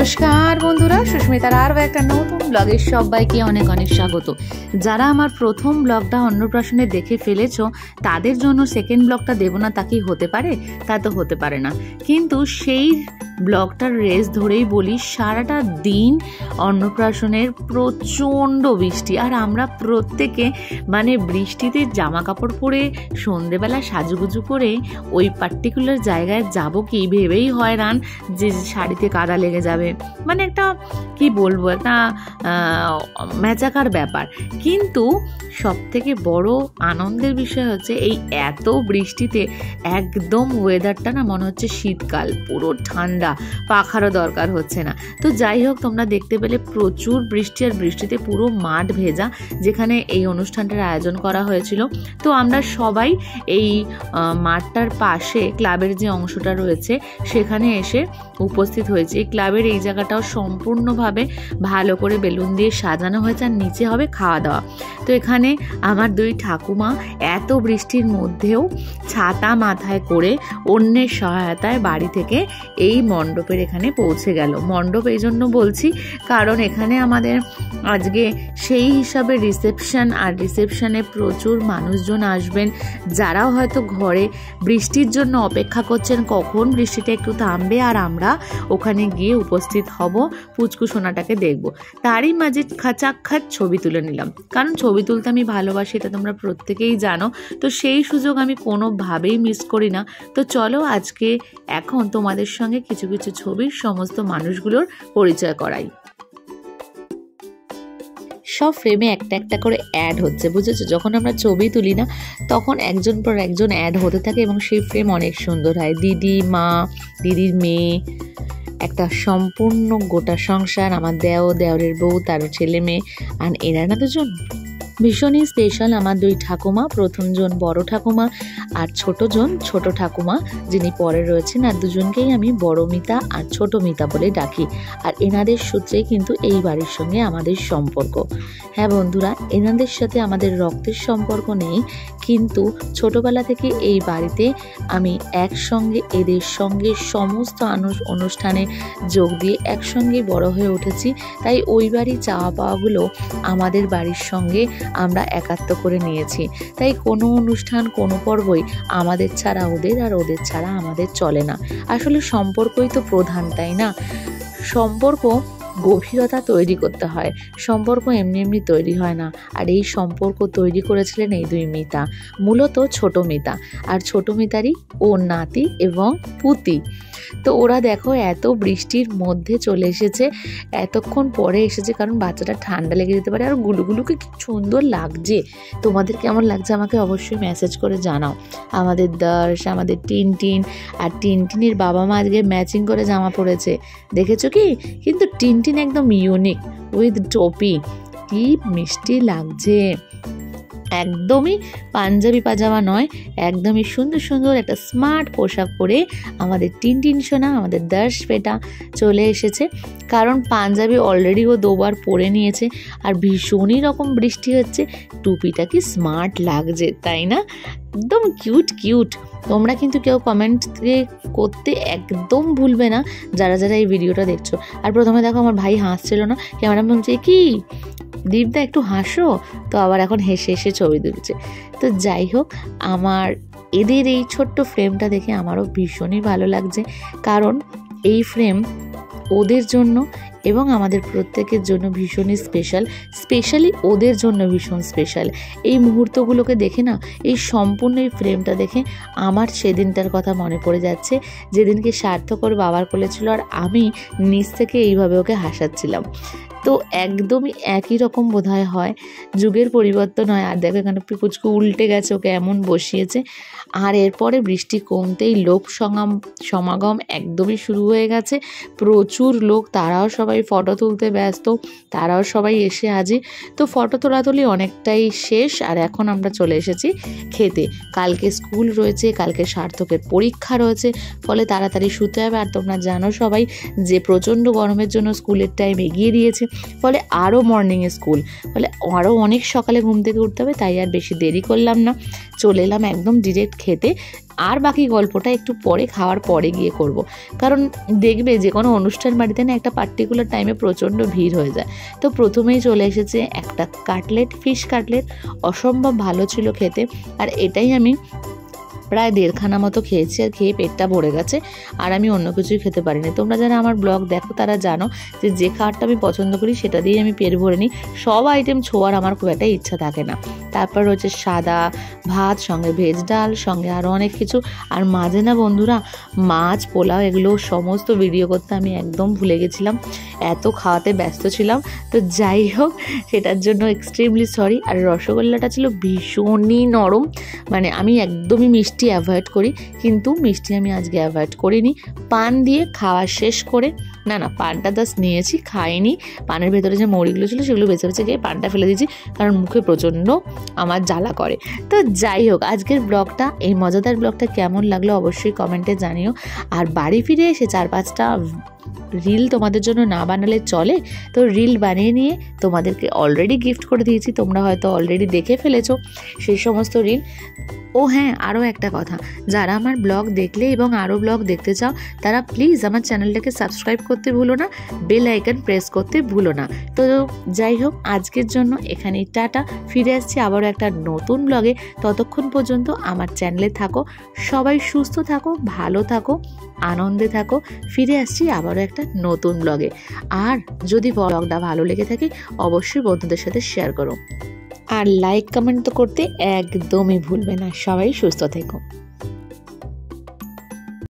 নমস্কার বন্ধুরা, সুস্মিতার আরও একটা নতুন ব্লগে সবাইকে অনেক অনেক স্বাগত। যারা আমার প্রথম ব্লগটা অন্নপ্রাশনে দেখে ফেলেছো তাদের জন্য সেকেন্ড ব্লগটা দেবো না তা কি হতে পারে? তা তো হতে পারে না, কিন্তু সেই ব্লগটার রেস ধরেই বলি, সারাটা দিন অন্নপ্রাশনের প্রচণ্ড বৃষ্টি, আর আমরা প্রত্যেকে বৃষ্টিতে জামা কাপড় পরে সন্ধেবেলা সাজুগুজু করে ওই পার্টিকুলার জায়গায় যাব কি ভেবেই হয়রান যে শাড়িতে কাদা লেগে যাবে, একটা কি বলবো, একটা ম্যাচাকার ব্যাপার। কিন্তু সব থেকে বড় আনন্দের বিষয় হচ্ছে এই এত বৃষ্টিতে একদম ওয়েদারটা মনে হচ্ছে শীতকাল, পুরো ঠান্ডা, পাখারও দরকার হচ্ছে না। তো যাই হোক, তোমরা দেখতে পেলে প্রচুর বৃষ্টি, আর বৃষ্টিতে পুরো মাঠ ভেজা যেখানে এই অনুষ্ঠানটার আয়োজন করা হয়েছিল। তো আমরা সবাই এই মাঠটার পাশে ক্লাবের যে অংশটা রয়েছে সেখানে এসে উপস্থিত হয়েছে। এই ক্লাবের এই জায়গাটাও সম্পূর্ণভাবে ভালো করে বেলুন দিয়ে সাজানো হয়েছে, আর নিচে হবে খাওয়া দাওয়া। তো এখানে আমার দুই ঠাকুমা এত বৃষ্টির মধ্যেও ছাতা মাথায় করে অন্যের সহায়তায় বাড়ি থেকে এই মণ্ডপের এখানে পৌঁছে গেল। মণ্ডপ এই জন্য বলছি কারণ এখানে আমাদের আজকে সেই হিসাবে রিসেপশন, আর রিসেপশনে প্রচুর মানুষজন আসবেন যারাও হয়তো ঘরে বৃষ্টির জন্য অপেক্ষা করছেন কখন বৃষ্টিটা একটু থামবে আর আমরা ওখানে গিয়ে উপস্থিত হব, পুচকু সোনাটাকে দেখব। তারই মাঝে খাচাক্ষাচ ছবি তুলে নিলাম, কারণ ছবি তুলতে আমি ভালোবাসি, এটা তোমরা প্রত্যেকেই জানো। তো সেই সুযোগ আমি কোনোভাবেই মিস করি না। তো চলো আজকে এখন তোমাদের সঙ্গে কিছু কিছু ছবির সমস্ত মানুষগুলোর পরিচয় করাই। সব ফ্রেমে একটা একটা করে অ্যাড হচ্ছে, বুঝেছো? যখন আমরা ছবি তুলি না তখন একজন পর একজন অ্যাড হতে থাকে এবং সেই ফ্রেম অনেক সুন্দর হয়। দিদি, মা, দিদির মেয়ে, একটা সম্পূর্ণ গোটা সংসার, আমার দেওরের বউ, তার ছেলে মেয়ে, আর এরা না দুজন ভীষণই স্পেশাল। আমার দুই ঠাকুমা, প্রথমজন বড় ঠাকুমা আর ছোটজন ছোট ঠাকুমা যিনি পরে রয়েছেন, আর দুজনকেই আমি বড় মিতা আর ছোট মিতা বলে ডাকি। আর এনাদের সূত্রেই কিন্তু এই বাড়ির সঙ্গে আমাদের সম্পর্ক। হ্যাঁ বন্ধুরা, এনাদের সাথে আমাদের রক্তের সম্পর্ক নেই, কিন্তু ছোটবেলা থেকে এই বাড়িতে আমি একসঙ্গে এদের সঙ্গে সমস্ত অনুষ্ঠানে যোগ দিয়ে একসঙ্গে বড় হয়ে উঠেছি। তাই ওই বাড়ির চাওয়া পাওয়াগুলো আমাদের বাড়ির সঙ্গে আমরা একাত্ম করে নিয়েছি। তাই কোনো অনুষ্ঠান, কোনো পর্বই আমাদের ছাড়া ওদের, আর ওদের ছাড়া আমাদের চলে না। আসলে সম্পর্কই তো প্রধান, তাই না? সম্পর্ক গভীরতা তৈরি করতে হয়, সম্পর্ক এমনি এমনি তৈরি হয় না। আর এই সম্পর্ক তৈরি করেছিলেন এই দুই মিতা, মূলত ছোট মিতা, আর ছোট মিতারই ও নাতি এবং পুতি। তো ওরা দেখো এত বৃষ্টির মধ্যে চলে এসেছে, এতক্ষণ পরে এসেছে, কারণ বাচ্চাটা ঠান্ডা লেগে যেতে পারে। আর গুলুগুলুকে কি সুন্দর লাগছে, তোমাদের কেমন লাগছে আমাকে অবশ্যই মেসেজ করে জানাও। আমাদের দর্শ, আমাদের টিনটিন, আর টিনটিনের বাবা মা আজকে ম্যাচিং করে জামা পরেছে, দেখেছো কি? কিন্তু টিনটিন একদম ইউনিক উইথ টপি, কি মিষ্টি লাগছে। একদমই পাঞ্জাবি পাজামা নয়, একদমই সুন্দর সুন্দর একটা স্মার্ট পোশাক পরে আমাদের টিনটিন সোনা, আমাদের দর্শ বেটা চলে এসেছে। কারণ পাঞ্জাবি অলরেডি ও দুবার পরে নিয়েছে, আর ভীষণই রকম বৃষ্টি হচ্ছে, টুপিটা কি স্মার্ট লাগছে, তাই না? একদম কিউট কিউট। তোমরা কিন্তু কেউ কমেন্ট করতে একদম ভুলবে না যারা যারা এই ভিডিওটা দেখছো। আর প্রথমে দেখো আমার ভাই হাসছিল না, ক্যামেরা বলছে কি দীপদা একটু হাসো, তো আবার এখন হেসে হেসে ছবি তুলছে। তো যাই হোক, আমার এদের এই ছোট্ট ফ্রেমটা দেখে আমারও ভীষণই ভালো লাগছে, কারণ এই ফ্রেম ওদের জন্য এবং আমাদের প্রত্যেকের জন্য ভীষণই স্পেশাল, স্পেশালি ওদের জন্য ভীষণ স্পেশাল। এই মুহূর্তগুলোকে দেখে না, এই সম্পূর্ণ এই ফ্রেমটা দেখে আমার সেদিনটার কথা মনে পড়ে যাচ্ছে, যেদিনকে সার্থকর বাবার কোলে ছিল আর আমি নিচ থেকে এইভাবে ওকে হাসাচ্ছিলাম। তো একদমই একই রকম বোধহয় হয়, যুগের পরিবর্তন হয়। আর দেখো এখানে পুচকু উল্টে গেছে, ওকে এমন বসিয়েছে। আর এরপরে বৃষ্টি কমতেই লোক সমাগম একদমই শুরু হয়ে গেছে, প্রচুর লোক, তারাও সবাই ফটো তুলতে ব্যস্ত, তারাও সবাই এসে হাজির। তো ফটো তোলাতুলি অনেকটাই শেষ, আর এখন আমরা চলে এসেছি খেতে। কালকে স্কুল রয়েছে, কালকে সার্থকের পরীক্ষা রয়েছে, ফলে তাড়াতাড়ি শুতে হবে। আর তোমরা জানো সবাই যে প্রচণ্ড গরমের জন্য স্কুলের টাইম এগিয়ে দিয়েছে, ফলে আরও মর্নিংয়ে স্কুল, ফলে আরও অনেক সকালে ঘুম থেকে উঠতে হবে। তাই আর বেশি দেরি করলাম না, চলে এলাম একদম ডিরেক্ট খেতে। আর বাকি গল্পটা একটু পরে, খাওয়ার পরে গিয়ে করব। কারণ দেখবে যে কোনো অনুষ্ঠান বাড়িতে না একটা পার্টিকুলার টাইমে প্রচণ্ড ভিড় হয়ে যায়। তো প্রথমেই চলে এসেছে একটা কাটলেট, ফিশ কাটলেট, অসম্ভব ভালো ছিল খেতে। আর এটাই আমি প্রায় 1.5 খানা মতো খেয়েছি, আর খেয়ে পেটটা ভরে গেছে, আর আমি অন্য কিছুই খেতে পারিনি। তোমরা যারা আমার ব্লগ দেখো তারা জানো যে খাবারটা আমি পছন্দ করি সেটা দিয়েই আমি পেট ভরে নিই। সব আইটেম ছোঁয়ার আমার খুব একটা ইচ্ছা থাকে না। তারপর হচ্ছে সাদা ভাত, সঙ্গে ভেজ ডাল, সঙ্গে আরও অনেক কিছু। আর মাঝে না বন্ধুরা মাছ, পোলাও এগুলো সমস্ত ভিডিও করতে আমি একদম ভুলে গেছিলাম, এত খাওয়াতে ব্যস্ত ছিলাম। তো যাই হোক, সেটার জন্য এক্সট্রিমলি সরি। আর রসগোল্লাটা ছিল ভীষণই নরম, মানে আমি একদমই মিষ্টি অ্যাভয়েড করি, কিন্তু মিষ্টি আমি আজকে অ্যাভয়েড করিনি। পান দিয়ে খাওয়া শেষ করে, না পানটা জাস্ট নিয়েছি, খাইনি। পানের ভেতরে যে মৌরিগুলো ছিল সেগুলো বেছে বেছে গিয়ে পানটা ফেলে দিয়েছি, কারণ মুখে প্রচণ্ড আমার জ্বালা করে। তো যাই হোক, আজকের ব্লগটা, এই মজাদার ব্লগটা কেমন লাগলো অবশ্যই কমেন্টে জানিও। আর বাড়ি ফিরে এসে 4-5টা রিল তোমাদের জন্য না বানালে চলে, তো রিল বানিয়ে নিয়ে তোমাদেরকে অলরেডি গিফট করে দিয়েছি, তোমরা হয়তো অলরেডি দেখে ফেলেছো সেই সমস্ত রিল। ও হ্যাঁ, আরও একটা কথা, যারা আমার ব্লগ দেখলে এবং আরও ব্লগ দেখতে চাও তারা প্লিজ আমার চ্যানেলটাকে সাবস্ক্রাইব করতে ভুলো না, বেল আইকন প্রেস করতে ভুলো না। তো যাই হোক, আজকের জন্য এখানেই টাটা, ফিরে আসছি আবারও একটা নতুন ব্লগে। ততক্ষণ পর্যন্ত আমার চ্যানেলে থাকো, সবাই সুস্থ থাকো, ভালো থাকো, আনন্দে থাকো। ফিরে আসছি আবারও একটা নতুন ব্লগে। আর যদি ব্লগটা ভালো লেগে থাকে অবশ্যই বন্ধুদের সাথে শেয়ার করো, আর লাইক কমেন্ট তো করতে একদমই ভুলবে না। সবাই সুস্থ থেকো।